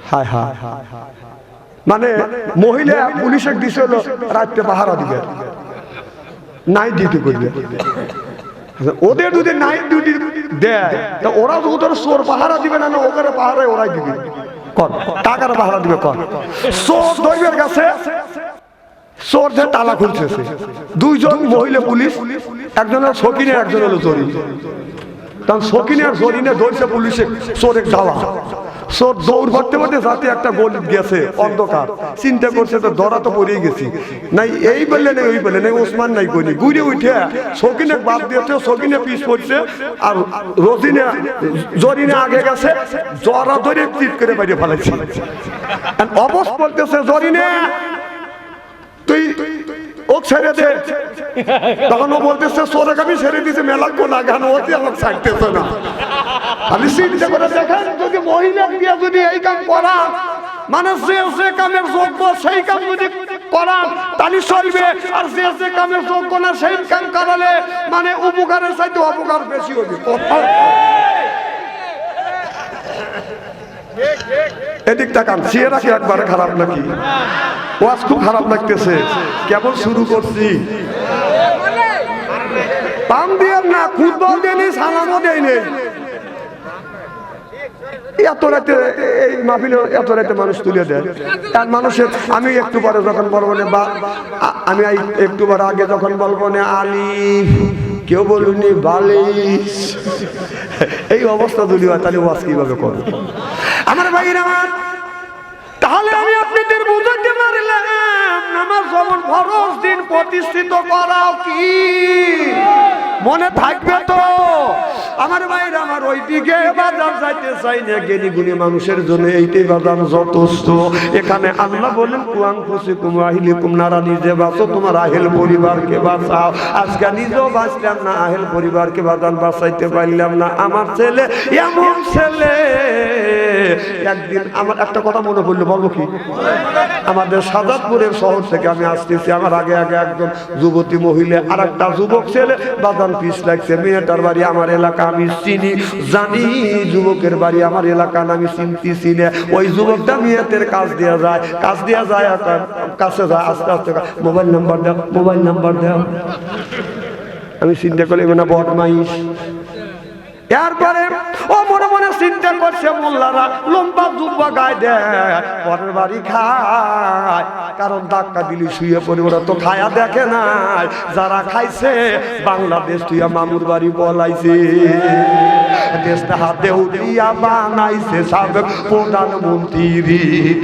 হায় হায়, মানে মহিলা পুলিশে দিছিল রাতে পাহারা দিবে, নাইট ডিউটি করবে। ওদের যদি নাইট ডিউটি দেয় তা ওরা তো ওদের চোর পাহারা দিবে না, ওদের পাহারায় ওরাই দিবে, কর টাকার পাহারা দিবে। কর চোর ধরবে গেছে, চোর যে তালা খুলতেছে, দুইজন মহিলা পুলিশ, একজন হলো শকিনে, একজন হলো জরিন। তখন শকিনে আর জরিনে ধরছে পুলিশে চোরের যাওয়া। চোর দৌড় করতে করতে যাতে একটা গলি গেছে অন্ধকার, চিন্তা করছে তো ধরা তো পড়েই গেছি, নাই এই বললে নেই ওই বললে নেই, ওসমান নাই করি ঘুরে উঠে শকিনে বাদ দিয়েছে, শকিনে পিছ পড়ছে, আর রজিনে জরিনে আগে গেছে, জরা ধরে চিট করে বাইরে ফেলাইছে। অবস্থা বলতেছে জরিনে তুই ও ছেড়ে দে, তখন ও বলতেছে চোরকে আমি ছেড়ে দিয়েছি মেলা কোনা গান, ওতে আমাকে ছাড়তেছে না। আমি চিন্তা করে দেখেন যদি মহিলা দিয়ে যদি এই কাম করা, মানে যে কামের যোগ্য সেই কাম যদি করা তাহলে চলবে, আর যে কামের যোগ্য না সেই কাম করালে মানে উপকারের চাইতে অপকার বেশি হবে। এদিক তাকান, চেহারা কি একবারে খারাপ নাকি? ওয়াজ খুব খারাপ লাগতেছে, কেবল শুরু করছি। পাম দিয়ে না, ফুটবল দিয়ে নেই, সালামও দেয় নেই। এত রাতে এই মাহফিলে এত রাতে মানুষ তুলে দেয়। আর মানুষের আমি একটু পরে যখন বলবো না, বা আমি একটু পরে আগে যখন বলবো না আলিফ, কেউ বলুনি বালিশ, এই অবস্থা যদি হয় তাহলে ওয়াজ কিভাবে করবে? আমার ভাইয়ের আমার, তাহলে আমি আপনাদের বুঝাতে পারলাম নামাজ যেমন ফরজ দিন প্রতিষ্ঠিত করাও কি মনে থাকবে তো? আমার ভাইয়ের আমার, ওই দিকে বাজার যাইতে চাই না, জ্ঞানী গুণী মানুষের জন্য এইটাই বাজার যথেষ্ট। এখানে আল্লাহ বলেন কুয়াং ফুসিকুম আহলিকুম নারা, নিজে বাঁচো, তোমার আহেল পরিবারকে বাঁচাও। আজকে নিজেও বাঁচলাম না, আহেল পরিবারকে বাঁচাইতে পারলাম না। আমার ছেলে এমন ছেলে, একদিন আমার একটা কথা মনে পড়লো, বলবো কি? আমাদের সাজাদপুরের শহর থেকে আমি আসতেছি, আমার আগে আগে একজন যুবতী মহিলা আর একটা যুবক ছেলে বাদান পিস লাগছে। মেয়েটার বাড়ি আমার এলাকা আমি চিনি জানি, যুবকের বাড়ি আমার এলাকা আমি চিনতেছি না। ওই যুবকটা মেয়েদের কাজ দেওয়া যায়, কাছে যায়, আস্তে আস্তে মোবাইল নাম্বার দাও, মোবাইল নাম্বার দাও। আমি চিন্তা করি না বদমাইশ। এরপরে ও মনে মনে চিন্তা করছে, মোল্লারা লম্বা জুব্বা গায়ে দেয়, পরের বাড়ি খায়, কারণ ধাক্কা দিলি শুয়ে পড়ে, ওরা তো খায়া দেখে নাই। যারা খাইছে বাংলাদেশ তুইয়া মামুর বাড়ি বলাইছে, দেশটা দেউলিয়া বানাইছে সাবেক প্রধানমন্ত্রী,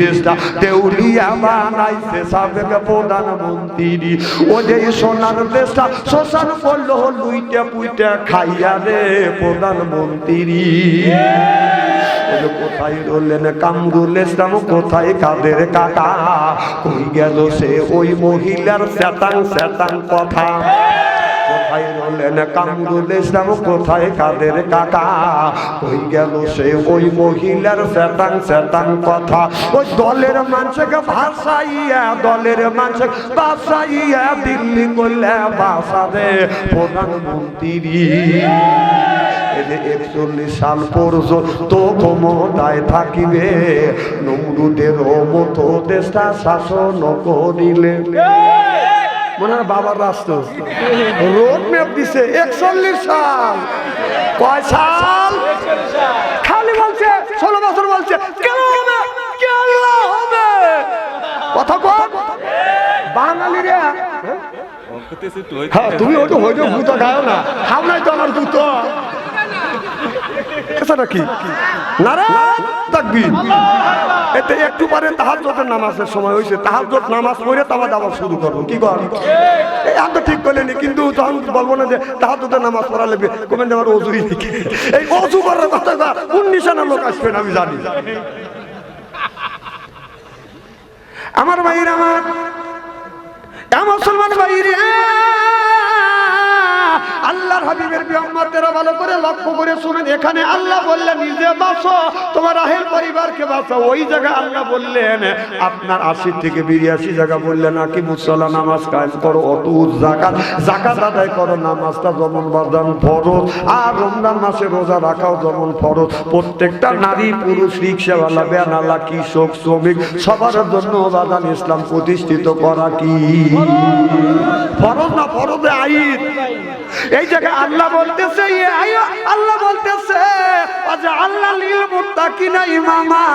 দেশটা দেউলিয়া বানাইছে সাবেক প্রধানমন্ত্রী। ও যে সোনার দেশটা শ্মশান করলো লুইটা পুইটা খাইয়া রে প্রধানমন্ত্রী। কোথায় রলেন কামরুল ইসলাম, কোথায় কাদের কাকা, কই গেল সে ওই মহিলার শতাং শতাং কথা? কোথায় রলেন কামরুল ইসলাম, কোথায় কাদের কাকা, কই গেল সে ওই মহিলার শতাং শতাং কথা? ওই দলের মানুষকে ভাসাইয়া, দলের মানুষ ভাসাইয়া দিল্লি করলে বাসা দে প্রধানমন্ত্রী। 41 সাল পর্যন্ত ক্ষমতায় থাকিবে, নমরুদের মতো দেশটা শাসন করিলে। মনে হয় বাবার রাষ্ট্র রোড ম্যাপ দিছে 41 সাল। কয় সাল? খালি বলছে 16 বছর বলছে, কেন হবে, কেন হবে, কথা কম বাঙালিরা। হ্যাঁ তুমি ওইটা হইতো জুতো গাও না, খাও নাই তো আমার জুতো। এছাড়া কি নারায়ণ তাকবীর। এতে একটু পরে তাহাজ্জুদের নামাজের সময় হয়েছে, তাহাজ্জুদ নামাজ পড়ে তারপর আবার শুরু করবো। কি কর এই তো ঠিক করলেনি, কিন্তু তখন বলবো না যে তাহাজ্জুদের নামাজ পড়া লাগবে, কমেন্ট আমার অজুই নাকি। এই অজু করার কথা 19 না লোক আসবে না, আমি জানি। আমার ভাইয়ের আমার, মুসলমান ভাইরে, আল্লাহর আল্লাহর হাবিবের বিউম্মতেরা ভালো করে লক্ষ্য করে শুনেন। এখানে আল্লাহ বললেন নিজে বাঁচো, তোমার আহেল পরিবারকে বাঁচাও। ওই জায়গায় আল্লাহ বললেন আপনার 80 থেকে 82 জায়গা বললেন আকিমুস সালাহ, নামাজ কায়েম করো, অতুজ জাকাত, জাকাত আদায় করো, নামাজটা যেমন বাজান ফরজ, আর রমজান মাসে রোজা রাখাও যেমন ফরজ। প্রত্যেকটা নারী পুরুষ, রিকশাওয়ালা, বেনালা, কৃষক, শ্রমিক সবার জন্য বাজান ইসলাম প্রতিষ্ঠিত করা কি ফরজ না? ফরজে আইন। এই জায়গায় আল্লাহ বলতেছে, আল্লাহ বলতেছে আল্লাহ লিল মুত্তাকিনা ইমামা,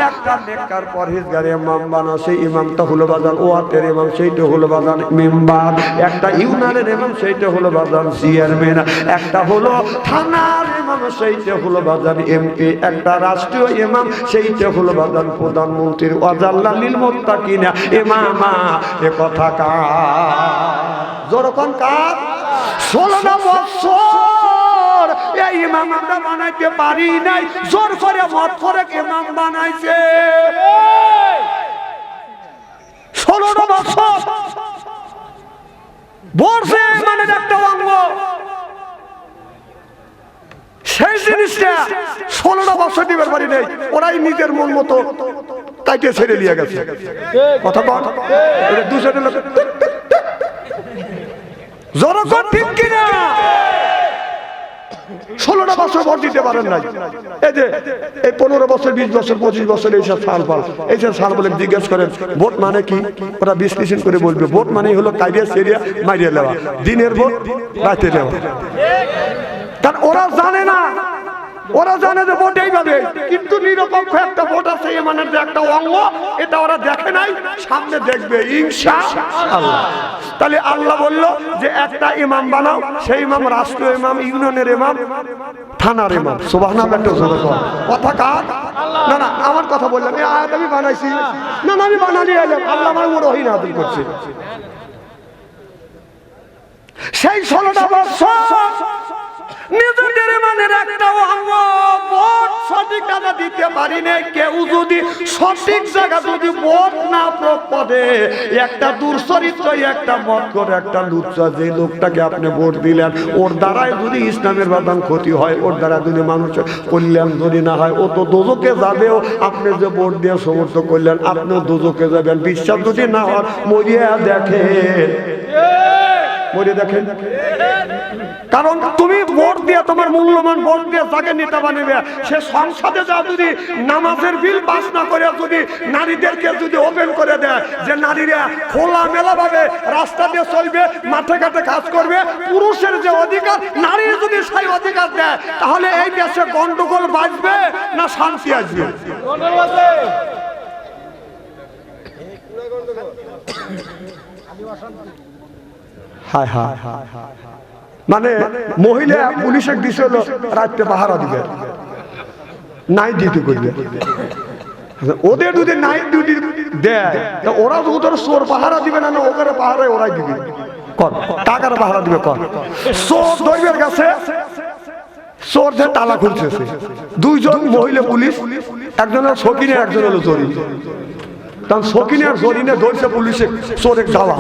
একটা নেককার পরহেজগার ইমাম বানা। সেই ইমামটা হলো বাজান ওয়াতের ইমাম, সেইটা হলো বাজান মেম্বার। একটা ইউনিয়নের ইমাম, সেইটা হলো বাজান চেয়ারম্যান। একটা হলো থানার ইমাম, সেইটা হলো বাজান এমপি। একটা রাষ্ট্রীয় ইমাম, সেইটা হলো বাজান প্রধানমন্ত্রীর। ওয়াজাল্লাহ লিল মুত্তাকিনা ইমামা, এ কথা কার? যখন কার? 16 বছর এই ইমাম আমরা বানাইতে পারি নাই, জোর করে মত করে ইমাম বানাইছে। 16 বছর বর্ষে মানে একটা অঙ্গ, সেই জিনিসটা 16 বছর দিবার পারি নাই। ওরাই নিজের মন মতো কাইটে ছেড়ে দিয়ে গেছে। কথা বল, এটা দুশোটা লোক জনগণ ঠিক কিনা? 16টা বছর ভোট দিতে পারেন নাই। এই যে এই 15 বছর, 20 বছর, 25 বছর এইসব সাল পাল, এইসব সাল বলে জিজ্ঞেস করেন ভোট মানে কি? ওরা বিশ্লেষণ করে বলবে ভোট মানে হলো কাইরিয়া সেরিয়া মাইরিয়া নেওয়া, দিনের ভোট রাতে নেওয়া। কারণ ওরা জানে না, ওরা জানে যে ভোট এইভাবে, কিন্তু নিরপেক্ষ একটা ভোট আছে ইমানের যে একটা অঙ্গ, এটা ওরা দেখে নাই, সামনে দেখবে ইনশাআল্লাহ। তাহলে আল্লাহ বললো যে একটা ইমাম বানাও, সেই ইমাম রাষ্ট্রীয় ইমাম, ইউনিয়নের ইমাম, থানার ইমাম। সুবহানাল্লাহ। কথা কার? না না, আমার কথা বললাম। এই আয়াত আমি বানাইছি না, না আমি বানালি এলাম, আল্লাহ আমার উপর ওহী নাযিল করছে। সেই 16টা বছর নিজেদের মানের একটা অঙ্গ ভোট সঠিক আমরা দিতে পারি না। কেউ যদি সঠিক জায়গা যদি ভোট না প্রপদে, একটা দুর্চরিত্র, একটা মত করে, একটা লুচ্চা, যে লোকটাকে আপনি ভোট দিলেন, ওর দ্বারাই যদি ইসলামের বাদান ক্ষতি হয়, ওর দ্বারা যদি মানুষের কল্যাণ যদি না হয়, ও তো দোজকে যাবেও। আপনি যে ভোট দিয়ে সমর্থন করলেন, আপনিও দোজকে যাবেন। বিশ্বাস যদি না হয় মরিয়া দেখেন, মরিয়া দেখেন। কারণ তুমি ভোট দিয়ে, তোমার মূল্যবান ভোট দিয়ে যাকে নেতা বানাবে, সে সংসদে যা যদি নামাজের বিল পাস না করে, যদি নারীদেরকে যদি ওপেন করে দেয় যে নারীরা খোলা মেলা ভাবে রাস্তা দিয়ে চলবে, মাঠে ঘাটে কাজ করবে, পুরুষের যে অধিকার নারী যদি সেই অধিকার দেয়, তাহলে এই দেশে গন্ডগোল বাঁচবে না শান্তি আসবে? হায় হায় হায় হায়। মানে মহিলা পুলিশের দিছে হলো রাত্রে পাহারা দিবে, নাইট ডিউটি করবে। ওদের যদি নাইট ডিউটি দেয়, ওরা যদি তোর চোর পাহারা দিবে না, ওখানে পাহারায় ওরাই দিবে। কর টাকার পাহারা দিবে। কর চোর দৈবের কাছে চোর যে তালা খুলতেছে, 2 জন মহিলা পুলিশ, একজন হলো সকিনে, একজন হলো জরিন। কারণ সকিনে আর জরিনে ধরছে পুলিশে চোরের যাওয়া।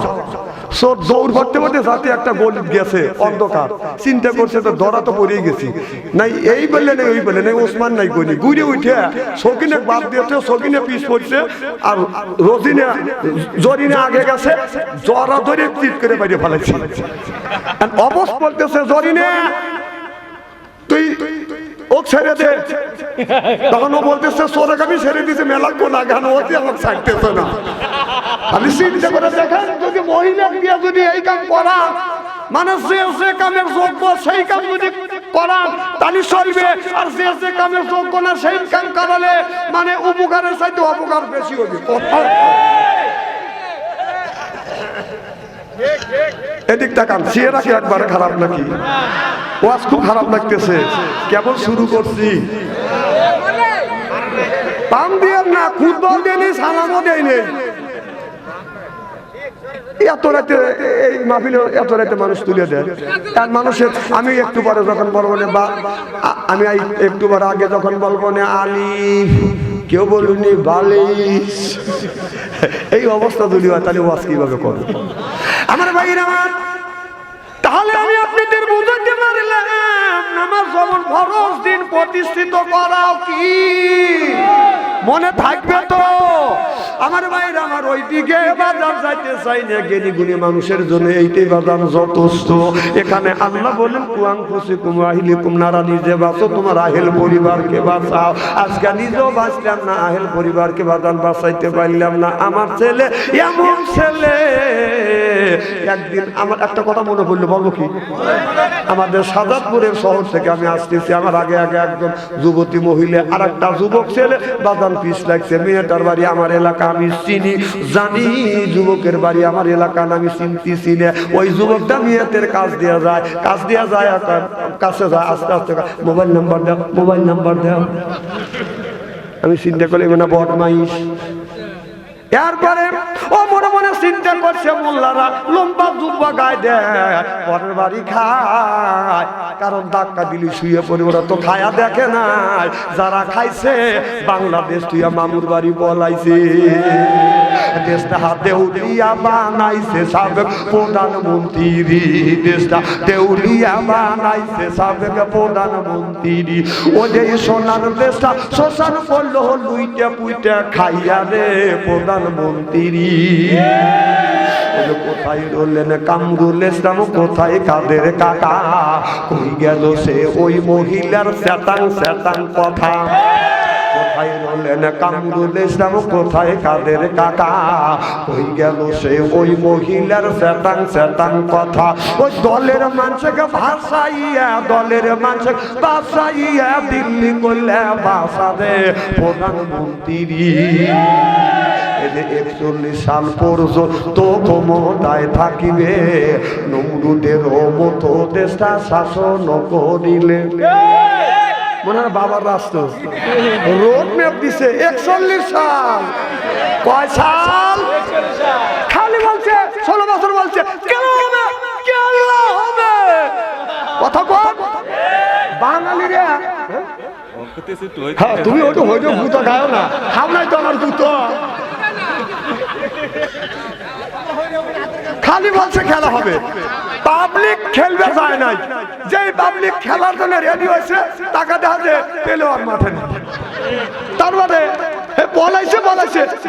চোর দৌড় করতে করতে যাতে একটা গলি গেছে অন্ধকার, চিন্তা করছে তো ধরা তো পড়েই গেছি, নাই এই বললে নেই ওই বললে নেই, ওসমান নাই কইনি, ঘুরে উঠে সকিনে বাদ দিয়েছে, সকিনে পিছ পড়ছে, আর রজিনে জরিনে আগে গেছে, জরা ধরে চিট করে বাইরে ফেলাইছে। অবশ বলতেছে জরিনে তুই ও ছেড়ে দে, তখন ও বলতেছে সোরে আমি ছেড়ে দিয়েছে, মেলা কোনা গান ওতে আমাকে ছাড়তেছে না। আমি চিন্তা করে দেখেন, যদি মহিলা দিয়ে যদি এই কাম করা, মানে যে কামের যোগ্য সেই কাম যদি করা তাহলে চলবে, আর যে কামের যোগ্য না সেই কাম করালে মানে উপকারের চাইতে অপকার বেশি হবে। এদিক তাকান, চেহারা কি একবারে খারাপ নাকি? ওয়াজ খুব খারাপ লাগতেছে, কেবল শুরু করছি। পাম দিয়ে না, ফুটবল দিয়ে নেই, সালামও দেয় নেই। এত রাতে এই মাহফিলে এত রাতে মানুষ তুলে দেয়। আর মানুষের আমি একটু পরে যখন বলবো না, বা আমি একটু পরে আগে যখন বলবো না আলিফ, কেউ বলুনি বালিশ, এই অবস্থা যদি হয় তাহলে ওয়াজ কিভাবে করবে আমার ভাইরা? তাহলে আমি আপনাদের বুঝাতে পারলাম নামাজ যেমন ফরজ দিন প্রতিষ্ঠিত করাও কি মনে থাকবে তো আমার ভাইরা আমার ওইদিকে বাজার যাইতে চাই না জ্ঞানী গুণী মানুষের জন্য এইটাই বাজার যথেষ্ট এখানে আল্লাহ বলেন কুয়াং ফুসিকুম আহিলিকুম নারা নিজে বাঁচো তোমার আহেল পরিবারকে বাঁচাও আজকে নিজেও বাঁচলাম না আহেল পরিবারকে বাঁচাইতে পারলাম না আমার ছেলে এমন ছেলে একদিন আমার একটা কথা মনে পড়লো বলবো কি আমাদের সাজাদপুরের শহর থেকে আমি আসতেছি আমার আগে আগে একজন যুবতী মহিলা আর একটা যুবক ছেলে বাদান পিস লাগছে মেয়েটার বাড়ি আমার এলাকা আমি চিনি জানি যুবকের বাড়ি আমার এলাকা আমি চিনতেছি না ওই যুবকটা মেয়েদের কাজ দেওয়া যায় কাছে যায় আস্তে আস্তে মোবাইল নাম্বার দাও আমি চিন্তা করি মানে বদমাইশ এরপরে ও মনে মনে চিন্তা করছে মোল্লারা লম্বা জুব্বা গায়ে দেয় পরের বাড়ি খায় কারণ ধাক্কা দিলি শুয়ে পড়ে ওরা তো খায়া দেখে নাই যারা খাইছে বাংলাদেশ তুইয়া মামুর বাড়ি বলাইছে দেশটা দেউলিয়া বানাইছে সাবেক প্রধানমন্ত্রী দেশটা দেউলিয়া বানাইছে সাবেক প্রধানমন্ত্রী ওদের সোনার দেশটা শ্মশান করলো লুইটা পুইটা খাইয়া রে প্রধানমন্ত্রী কোথায় রলেন কামরুল ইসলাম কোথায় কাদের কাকা কই গেল সে ওই মহিলার শ্যাতাং কথা কোথায় রলেন কামরুল ইসলাম কোথায় কাদের কাকা কই গেল সে ওই মহিলার শ্যাতাং কথা ওই দলের মানুষকে ভাষাইয়া দিল্লি করলে ভাষা দে প্রধানমন্ত্রী 41 সাল পর্যন্ত ক্ষমতায় থাকিবে নমরুদের মতো দেশটা শাসন করিলে মনে হয় বাবার রাষ্ট্র রোড ম্যাপ দিছে 41 সাল কয় সাল খালি বলছে 16 বছর বলছে কেন হবে কথা কর বাঙালিরা হ্যাঁ তুমি ওটা হইতো ভূত গাও না খাও নাই তো আমার ভূত খালি বলছে খেলা হবে পাবলিক খেলবে যায় নাই যে পাবলিক খেলার জন্য রেডি হয়েছে টাকা দেওয়া পেলেও আর মাঠে নেই তারপরে বলাইছে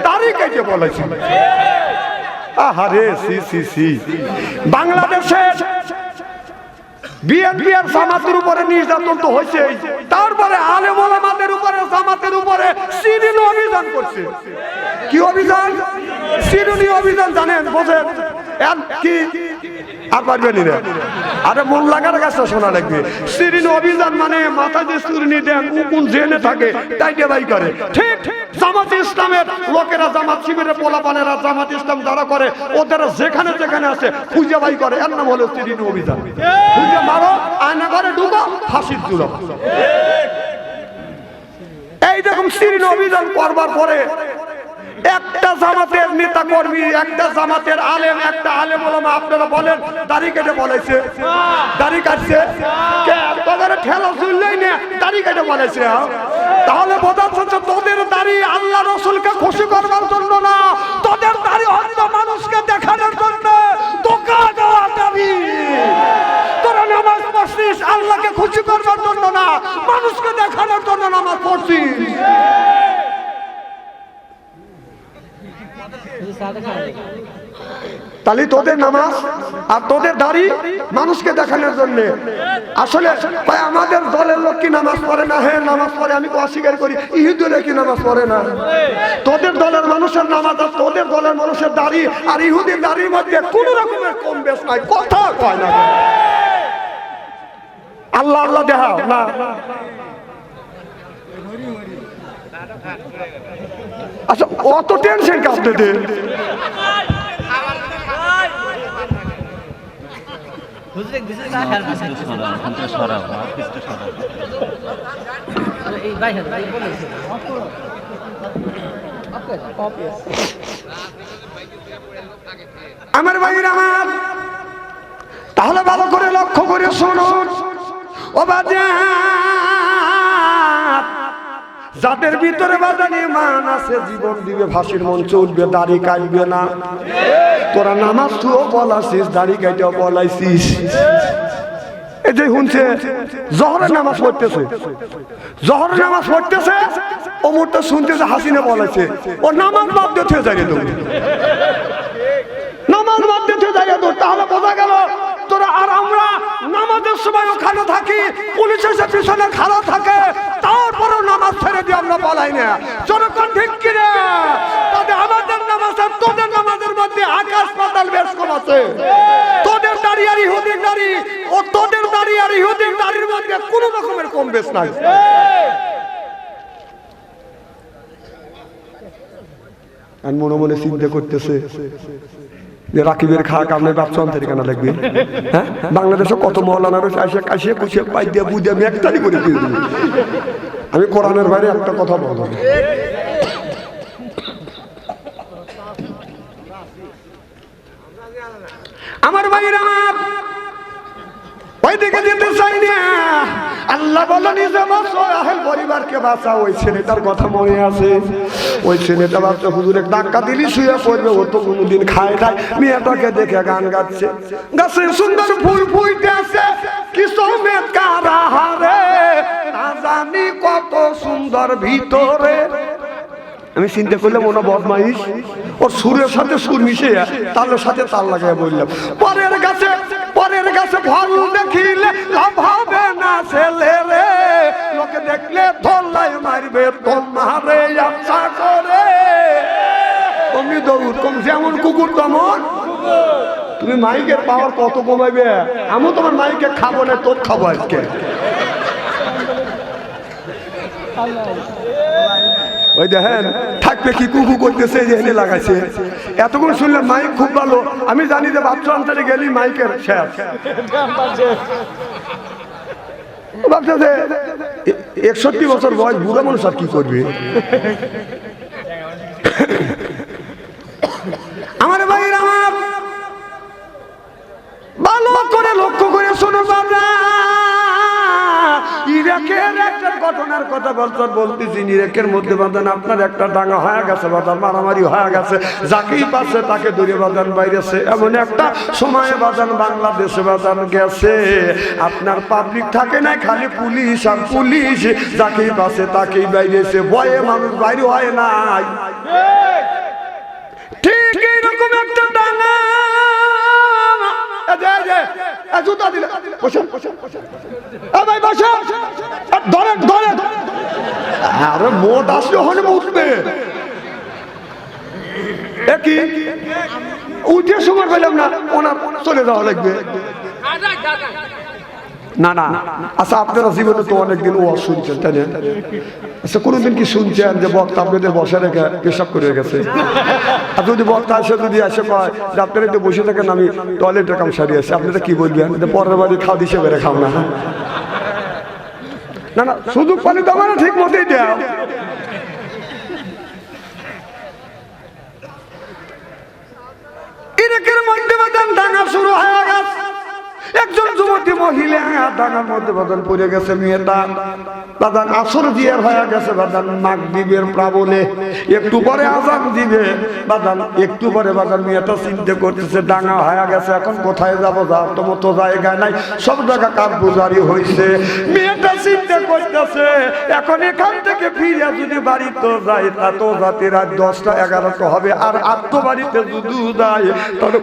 দাড়ি কেটে বলাইছে আহারে সি বাংলাদেশের বিএনপি আর জামাতের উপরে নির্যাতন তো হয়েছে তারপরে আলেম ওলামাদের উপরে জামাতের উপরে সিরিনি অভিযান করছে কি অভিযান সিরিনি অভিযান জানেন বোঝেন কি আর পারবেন না আরে মন লাগার কাছে শোনা লাগবে সিরিনি অভিযান মানে মাথা যে সিরিনি দেন কোন জেনে থাকে তাইতে বাই করে ঠিক জামাত ইসলামের লোকেরা জামাত শিবিরের পোলাপানেরা জামাত ইসলাম যারা করে ওদের যেখানে আছে খুঁজে বাই করে এর নাম হলো সিরিনি অভিযান খুঁজে মারো আয়না ঘরে ঢুকো ফাঁসির জুড়ো এইরকম সিরিনি অভিযান করবার পরে একটা জামাতের নেতা কর্মী একটা জামাতের আলেম একটা আলেম ওলামা আপনারা বলেন দাড়ি কেটে বলেছে দাড়ি কাটছে ঠেলা চললেই না দাড়ি কেটে বলেছে তাহলে বোঝা যাচ্ছে তোদের দাড়ি আল্লাহ রসুলকে খুশি করবার জন্য না তোদের দাড়ি হয়তো মানুষকে দেখানোর জন্য ধোঁকা দেওয়া দাবি তোরা নামাজ পড়ছিস আল্লাহকে খুশি করবার জন্য না মানুষকে দেখানোর জন্য নামাজ পড়ছিস তাহলে তোদের নামাজ আর তোদের দাড়ি মানুষকে দেখানোর জন্য আসলে আমাদের দলের লোক কি নামাজ পড়ে না হ্যাঁ নামাজ পড়ে আমি তো অস্বীকার করি ইহুদিরা কি নামাজ পড়ে না তোদের দলের মানুষের নামাজ আর তোদের দলের মানুষের দাড়ি আর ইহুদির দাড়ির মধ্যে কোন রকমের কম বেশ নাই কথা কয় না আল্লাহ দেখাও না আচ্ছা অত টেনশন আপনাদের আমার ভাইয়ের আমার তাহলে ভালো করে লক্ষ্য করে শুনুন ও বাজার যাদের ভিতরে বাজান ঈমান আছে জীবন দিবে, ফাঁসির মঞ্চে উঠবে, দাড়ি কাটবে না। তোরা নামাজ তুও বলাছিস, দাড়ি কাটাও বলাইছিস। এই যে শুনছে জহরের নামাজ পড়তেছে, জহরের নামাজ পড়তেছে, ও মুহূর্তে শুনতেছে হাসিনা বলাইছে, ও নামাজ বাদ দিতে যাই তো, নামাজ বাদ দিতে যাই তো। তাহলে বোঝা গেল তোরা আর আমরা নামাজের সময় ওখানে থাকি, পুলিশের পিছনে খাড়া থাকে, তারপরেও নামাজ ছেড়ে দিয়ে আমরা বলাই না। জনগণ ঠিক কিনা? তাদের আমাদের নামাজ আর তোদের নামাজের মধ্যে আকাশ পাতাল বেশ কম আছে। তোদের দাড়ি আর ইহুদির দাড়ি ও তোদের দাড়ি আর ইহুদির দাড়ির মধ্যে কোনো রকমের কম বেশ নাই। মনে মনে চিন্তা করতেছে যে রাকিবের খা কামনে বাচ্চা অন্তরে কেন লাগবে? হ্যাঁ, বাংলাদেশে কত মৌলানা রয়েছে, আসে কাশিয়ে কুশিয়ে পাই দিয়ে বুঝে আমি একটাই করে দিয়ে দিই। আমি কোরআনের বাইরে একটা কথা বলবো। আমার ভাইরা ওই দিকে যেতে চাই না। আল্লাহ বলো নিজে বাঁচো, আহেল পরিবারকে বাঁচাও। ওই ছেলেটার কথা মনে আছে? ওই ছেলেটা বাচ্চা হুজুরে ধাক্কা দিলি শুয়ে পড়বে, ও তো কোনোদিন খায় নাই। মেয়েটাকে দেখে গান গাচ্ছে, গাছে সুন্দর ফুল ফুইতে আছে, কি সমেত কারা হারে না জানি কত সুন্দর ভিতরে। আমি চিন্তা করলাম ওনা বদমাইশ, ওর সুরের সাথে সুর মিশে তালের সাথে তাল লাগাই বললাম, পরের গাছে ফল দেখিলে লাভ হবে না ছেলে রে, লোকে দেখলে ধরলাই মারবে তোমারে আচ্ছা করে। তুমি দৌড় কম, যেমন কুকুর তেমন। তুমি মাইকের পাওয়ার কত কমাইবে? আমি তোমার মাইকে খাবো না, তোর খাবো আজকে। ওই দেখেন থাকবে কি কুকু করতেছে, যে এনে লাগাইছে। এতক্ষণ শুনলাম মাইক খুব ভালো, আমি জানি যে বাচ্চা অন্তরে গেলি মাইকের শেষ। ভাবছে 61 বছর বয়স, বুড়া মানুষ আর কি করবে? আমার ভাইয়ের আমার ভালো করে লক্ষ্য করে শোনো বাবা, ইরাকের একটা ঘটনার কথা বলতেছি। ইরাকের মধ্যে বাঁধান আপনার একটা ডাঙ্গা হয়ে গেছে, বাঁধান মারামারি হয়ে গেছে, যাকেই পাচ্ছে তাকে ধরে বাঁধান বাইরেছে। এমন একটা সময়ে বাঁধান বাংলাদেশে বাঁধান গেছে, আপনার পাবলিক থাকে না, খালি পুলিশ আর পুলিশ, যাকেই পাচ্ছে তাকেই বাইরেছে। ভয়ে মানুষ বাইরে হয় নাই। ঠিক এইরকম একটা ডাঙ্গা জুতা দিলে আরে মোট আসলে ওখানে উঠবে কি উঠে সময় পেলাম না, ওনার চলে যাওয়া লাগবে। না না, আচ্ছা আপনারা জীবনে তো অনেকদিন ওয়াজ শুনছেন, তাই না? আচ্ছা কোনোদিন কি শুনছেন যে বক্তা আপনাদের বসে রেখে পেশাব করে গেছে? আর যদি বক্তা যদি আসে কয় যে আপনারা একটু বসে থাকেন, আমি টয়লেটের কাম সারিয়ে আসি, আপনারা কি বলবেন? পরের বাড়ি খাওয়া দিশে বেড়ে খাও না। না না, সুযোগ পানি তো আমার ঠিক মতোই দেও। ইরাকের মধ্যে বাদান ডাঙা শুরু হয়ে গেছে। একজন যুবতী মহিলা ডাঙার মধ্যে বাদান পড়ে গেছে। মেয়েটা বাদান আসর দিয়ে হয়ে গেছে, বাদান মাগরিবের প্রাবলে একটু পরে আজান দিবে। বাদান একটু পরে বাদান মেয়েটা চিন্তা করতেছে ডাঙা হয়ে গেছে, এখন কোথায় যাবো? যাওয়ার তো মতো জায়গায় নাই, সব জায়গা কারগুজারি হয়েছে। মেয়েটা চিন্তা করতেছে এখন এখান থেকে ফিরে যদি বাড়িতে যাই তা তো রাতে রাত 10টা 11টা হবে, আর আত্ম বাড়িতে যদি যাই তাহলে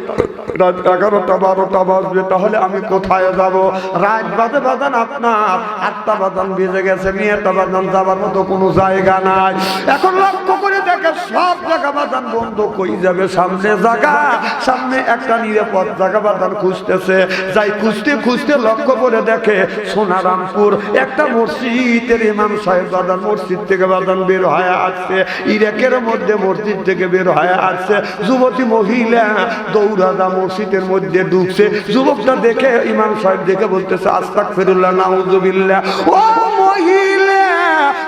রাত 11টা 12টা বাজবে। তাহলে আমি কোথায় যাব? রাত বাজে বাজান আপনার 8টা বাজান বেজে গেছে। মেয়েটা বাজান যাবার মতো কোনো জায়গা নাই। এখন লক্ষ্য করে দেখে সব জায়গা বাজান বন্ধ, কই যাবে? সামনে জায়গা, সামনে একটা নিরাপদ জায়গা বাজান খুঁজতেছে। যাই খুঁজতে খুঁজতে লক্ষ্য করে দেখে সোনারামপুর একটা মসজিদের ইমাম সাহেব বাজান মসজিদ থেকে বাজান বের হয়ে আসছে। ইরাকের মধ্যে মসজিদ থেকে বের হয়ে আসছে। যুবতী মহিলা দৌড়াদা মসজিদের মধ্যে ঢুকছে। যুবকটা দেখে ইমাম সাহেব দেখে বলতেছে আস্তাগফিরুল্লাহ নাউযুবিল্লাহ। ও মহিলা,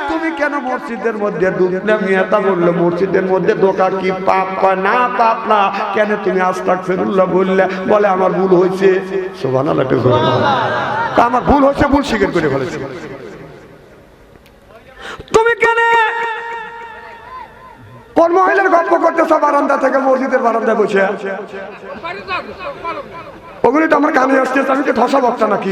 তুমি কেন মসজিদের মধ্যে ঢুকলে? মেয়েটা বললো মসজিদের মধ্যে ঢোকা কি পাপ? না পাপ না, কেন তুমি আস্তাগফিরুল্লাহ বললে? বলে আমার ভুল হয়েছে। সুবহানাল্লাহ, আমার ভুল হয়েছে, ভুল স্বীকার করে ফেলেছে। তুমি কেন কোন মহিলার গল্প করতেছে বারান্দা থেকে, মসজিদের বারান্দায় বসে? ওগুলি তো আমার কানে আসতেছে, আমি কি ঠসা বক্তা নাকি?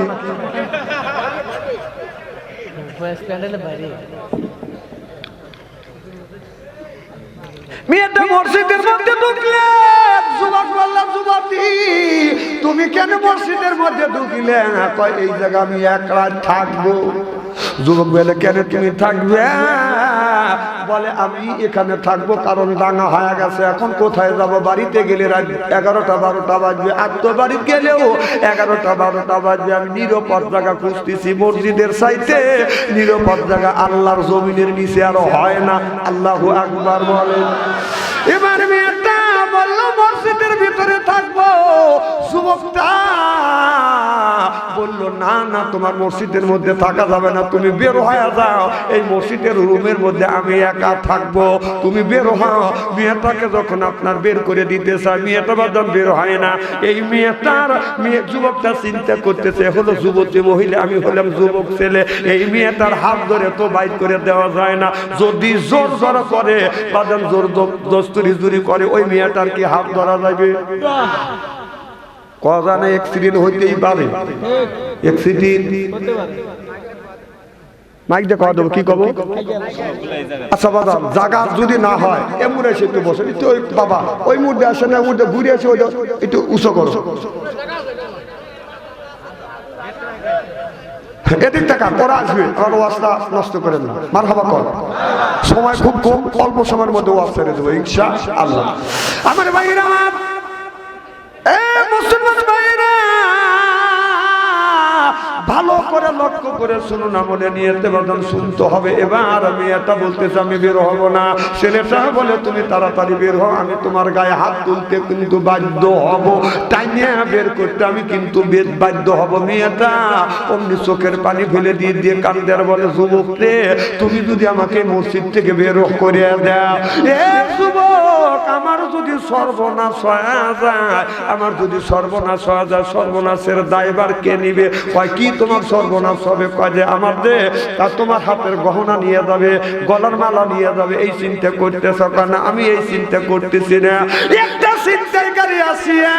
মেয়েটা মসজিদের মধ্যে ঢুকলে, যুবক বললাম যুবতী তুমি কেন মসজিদের মধ্যে ঢুকলে? কয় এই জায়গা আমি এক রাত থাকবো। যুবক বলে কেন তুমি থাকবে? বলে আমি এখানে থাকবো কারণ ডাঙা হয়ে গেছে, এখন কোথায় যাব? বাড়িতে গেলে রাত 11টা 12টা বাজবে, আর তো বাড়ি গেলেও 11টা 12টা বাজবে। আমি নিরাপদ জায়গা খুঁজতেছি, মসজিদের সাইডে নিরাপদ জায়গা আল্লাহর জমিনের নিচে আর হয় না। আল্লাহু আকবার বলে। এবার মেয়েটা বললো মসজিদের ভিতরে থাকবো। যুবকটা বললো না না, তোমার মসজিদের মধ্যে থাকা যাবে না, তুমি বের হয়ে যাও, এই মসজিদের রুমের মধ্যে আমি একা থাকবো, তুমি বের হও। মেয়েটাকে যখন আপনার বের করে দিতে চায়, মেয়েটা বাদন বের হয় না। এই যুবকটা চিন্তা করতেছে, হলো যুবতী মহিলা, আমি হলাম যুবক ছেলে, এই মেয়েটার হাত ধরে তো বাইর করে দেওয়া যায় না। যদি জোর জোর করে বাদন, জোর দস্তুরি জুরি করে, ওই মেয়েটার কি হাত ধরা যাবে? কজানে অ্যাক্সিডেন্ট হইতেই পারে, অ্যাক্সিডেন্ট মাইক দিয়ে কথা দেবো, কি কব? আচ্ছা বাবা, জায়গা যদি না হয় এমন এসে একটু বসে, একটু বাবা ওই মুহূর্তে আসে না, মুহূর্তে ঘুরে আসে, ওই একটু উঁচু করো, এদিক টাকা করা আসবে, কারণ ওয়াজটা নষ্ট করেন না। মারহাবা কর, সময় খুব কম, অল্প সময়ের মধ্যে ওয়াজ ছেড়ে দেবো ইনশাআল্লাহ। আমার ভাইরা, মুসলমান ভাইরা, ভালো করে লক্ষ্য করে শুনুন, আমলে নিয়েতে বাদন শুনতে হবে। এবার আমি এটা বলতেছি আমি বের হব না। ছেলেটা বলে তুমি তাড়াতাড়ি বের হও, আমি তোমার গায়ে হাত তুলতে কিন্তু বাধ্য হব, টাইমে বের করতে আমি কিন্তু বাধ্য হব। মেয়েটা অমনি চোখের পানি ফেলে দিয়ে দিয়ে কান্দের বলে, যুবক রে, তুমি যদি আমাকে মসজিদ থেকে বের করে দাও, এ যুবক, আমার যদি সর্বনাশ হয়ে যায়, আমার যদি সর্বনাশ হয়ে যায়, সর্বনাশের দায়ভার কে নিবে? কয় কি তোমার সর্বনাশ হবে? কয় যে আমার দে, তা তোমার হাতের গহনা নিয়ে যাবে, গলার মালা নিয়ে যাবে, এই চিন্তা করতেছ কেন? আমি এই চিন্তা করতেছি না, একটা চিন্তাকারী আসিয়া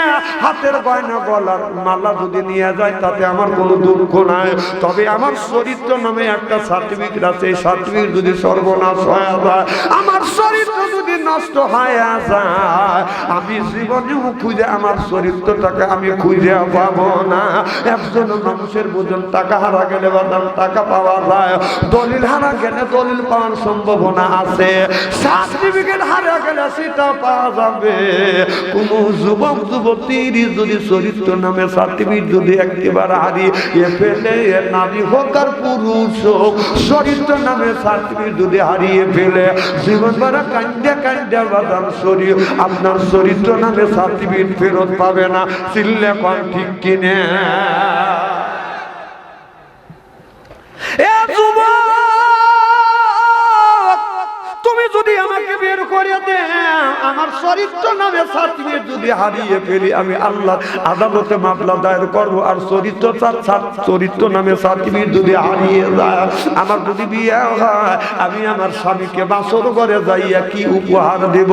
হাতের গয়না গলার মালা যদি নিয়ে যায় তাতে আমার কোনো দুঃখ নাই, তবে আমার চরিত্র নামে একটা সার্টিফিকেট আছে, এই সার্টিফিকেট যদি সর্বনাশ হয়ে যায়, আমার চরিত্র যদি নষ্ট হয়ে যায়, আমি জীবনেও খুঁজে আমার চরিত্রটাকে আমি খুঁজে পাবো না। একজন মানুষের বোঝেন টাকা হারা গেলে বাদাম টাকা পাওয়া যায়, দলিল হারা গেলে দলিল পাওয়ার সম্ভাবনা আছে, সার্টিফিকেট হারা গেলে সেটা পাওয়া যাবে। কোন যুবক যুবতীর যদি চরিত্র নামে সার্টিফিকেট যদি একেবারে হারিয়ে ফেলে, নারী হোক আর পুরুষ হোক, চরিত্র নামে সার্টিফিকেট যদি হারিয়ে ফেলে, জীবন ভরা কান্দে কান্দে বাদাম শরীর আপনার চরিত্র নামে সার্টিফিকেট ফেরত পাবে না। চিল্লে কোন ঠিক কিনে? তুমি যদি আমাকে বের করে দে, আমার চরিত্র নামে সার্টিফিকেট যদি হারিয়ে ফেলি, আমি আল্লাহ আদালতে মামলা দায়ের করবো। আর চরিত্র নামে সার্টিফিকেট যদি হারিয়ে যায়, আমার যদি বিয়ে হয়, আমি আমার স্বামীকে বাসর ঘরে যাইয়া কি উপহার দেব?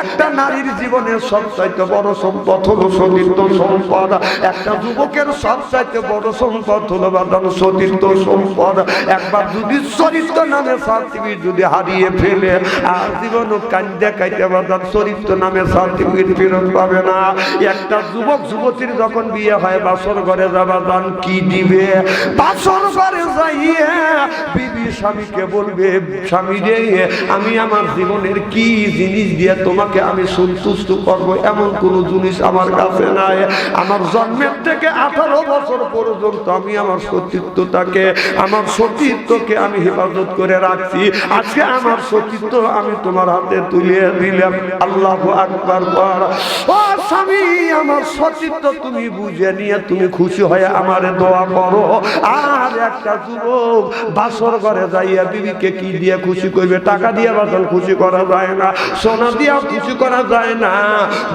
একটা নারীর জীবনের সবচাইতে বড় সম্পদ হলো সতীর্থ সম্পদ। একটা যুবকের সবচাইতে বড় সম্পদ হলো বাদাম সতীর্থ সম্পদ। একবার যদি চরিত্র নামে সার্টিফিকেট যদি হারিয়ে ফেলে, আর জীবন কান্দে কাইতে বাদাম চরিত্র নামে সার্টিফিকেট ফেরত পাবে না। একটা যুবক যুবতীর যখন বিয়ে হয়, বাসর ঘরে যাবা দান কি দিবে? বাসর ঘরে যাইয়ে বিবি স্বামীকে বলবে, স্বামী রে, আমি আমার জীবনের কি জিনিস দিয়ে তোমাকে আমি সন্তুষ্ট করব, এমন কোন জিনিস আমার কাছে নাই। আমার জন্মের থেকে 18 বছর পর্যন্ত আমি আমার সতীত্বটাকে, আমার সতীত্বকে আমি হেফাজত করে রাখছি। আজকে আমার সতীত্ব আমি তোমার হাতে তুলিয়ে দিলাম। আল্লাহু আকবার। ও স্বামী, আমার সতীত্ব তুমি বুঝে নিয়ে তুমি খুশি হয়ে আমারে দোয়া করো। আর একটা যুবক বাসর ঘরে যাইয়া বিবিকে কি দিয়ে খুশি করবে? টাকা দিয়ে বাসর খুশি করা যায় না, সোনা দিয়ে খুশি করা যায় না।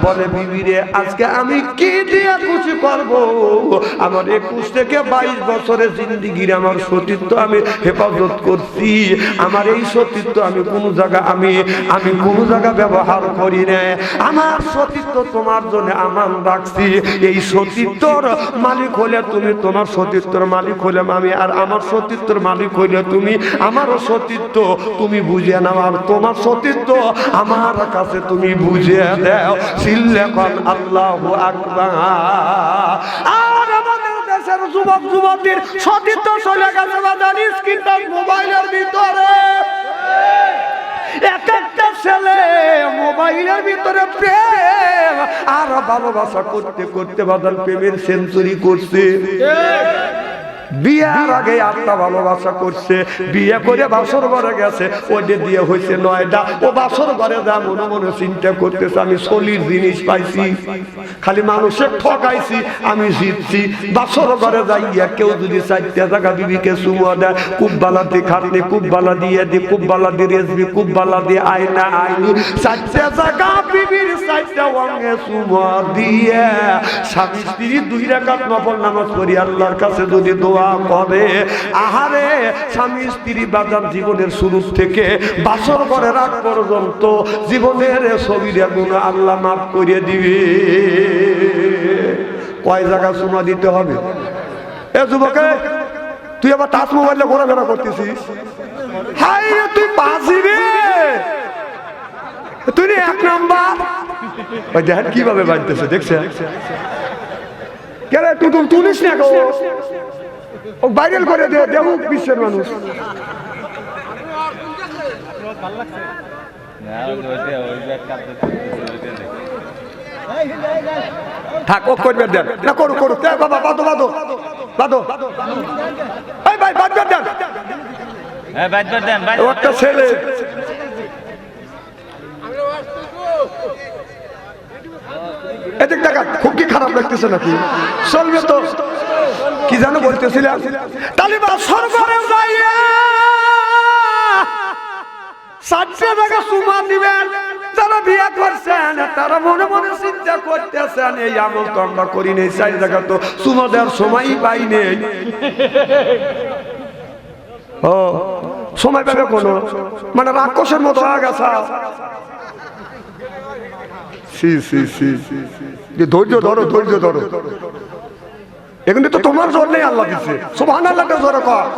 বলে বিবি রে, আজকে আমি কি দিয়ে খুশি করব? আমার 21 থেকে 22 বছরের জিন্দিগির আমার সতীত্ব আমি হেফাজত করছি। আমার এই সতীত্ব আমি কোন জায়গায় জায়গা আমি কোন জায়গা ব্যবহার করি না। আমার সতীত্ব তোমার জন্য আমান রাখছি। এই সতীত্বর মালিক হলে তুমি, তোমার সতীত্বর মালিক হলে আমি, আর আমার সতীত্বর মালিক হইলে তুমি। আমারও সতীত্ব তুমি বুঝে নাও, আর তোমার সতীত্ব আমার কাছে তুমি বুঝে দাও। সিল্লেখন আল্লাহু আকবার। আর আমাদের দেশের যুবক যুবতীর সতীত্ব চলে গেছে বাজার স্ক্রিন টাচ মোবাইলের ভিতরে। এক একটা ছেলে মোবাইলের ভিতরে প্রেম আর ভালোবাসা করতে করতে বাজার প্রেমের সেঞ্চুরি করছে। বিয়ার আগে আটটা ভালোবাসা করছে, বিয়ে করে বাসর ঘরে গেছে, ওইটা দিয়ে হয়েছে 9টা। ও বাসর ঘরে যা মনে মনে চিন্তা করতেছে আমি সলির জিনিস পাইছি, খালি মানুষের ঠকাইছি, আমি জিতছি। বাসর ঘরে যাইয়া কেউ যদি 4টা জায়গা বিবিকে চুমা দেয়, খুব বালা দিয়ে খাটনি, খুব বালা দিয়ে দি, খুব বালা দিয়ে রেসবি, খুব বালা দিয়ে আয়না আইনি, 4টা জায়গা বিবির 4টা অঙ্গে চুমা দিয়ে স্বামী স্ত্রী 2 রাকাত নফল নামাজ পড়ি আল্লাহর কাছে যদি করে। আহারে স্বামী স্ত্রী বাজার জীবনের শুরু থেকে বাসর ঘরে রাত পর্যন্ত জীবনের ছবির গুনাহ আল্লাহ মাফ করে দিবে। কয় জায়গা চুমা দিতে হবে? এ যুবকে, তুই আবার টাচ মোবাইলে ঘোরাফেরা করতেছিস। হাই রে, তুই বাঁচিবে, তুই 1 নাম্বার। দেখেন কিভাবে বাঁধতেছে, দেখছে কেন? তুলিস না গো, ও ভাইরাল করে দে, দেখুক বিশ্বের মানুষ। থাক, ও করবে দেন না, করুক করুক। বাবা বাদো বাদো বাদো, এই ভাই বাদ দেন, একটা ছেলে এদিক দেখা, খুব কি খারাপ লাগতেছে নাকি? চলবে তো, কি জানো বলতেছিলাম, তালিবা সরকারে যাইয়া 4টা জায়গা চুমা দিবেন। যারা বিয়ে করছেন তারা মনে মনে চিন্তা করতেছেন এই আমল তো আমরা করি নেই, 4 জায়গা তো চুমা দেওয়ার সময়ই পাই নেই। ও সময় পাবে কোনো, মানে রাক্ষসের মতো হয়ে গেছে। ধৈর্য ধরো, ধৈর্য ধরো, এখানে তো তোমার জোর নেই, আল্লাহ দিচ্ছে। সুবহানাল্লাহ, জোরে কর।